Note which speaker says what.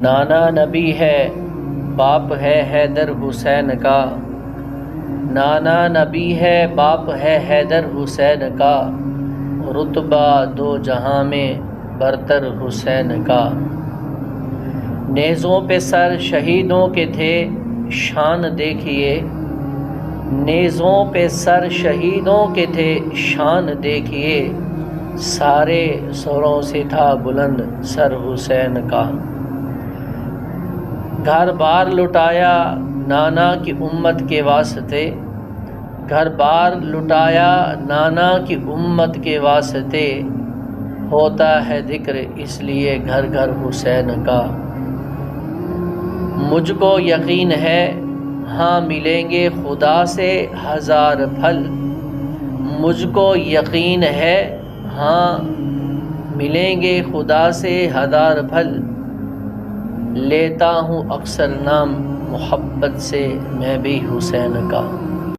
Speaker 1: نانا نبی ہے باپ ہے حیدر حسین کا، نانا نبی ہے باپ ہے حیدر حسین کا، رتبہ دو جہاں میں برتر حسین کا۔ نیزوں پہ سر شہیدوں کے تھے شان دیکھیے، نیزوں پہ سر شہیدوں کے تھے شان دیکھیے، سارے سروں سے تھا بلند سر حسین کا۔ گھر بار لٹایا نانا کی امت کے واسطے، گھر بار لٹایا نانا کی امت کے واسطے، ہوتا ہے ذکر اس لیے گھر گھر حسین کا۔ مجھ کو یقین ہے ہاں ملیں گے خدا سے ہزار پھل، مجھ کو یقین ہے ہاں ملیں گے خدا سے ہزار پھل، لیتا ہوں اکثر نام محبت سے میں بھی حسین کا۔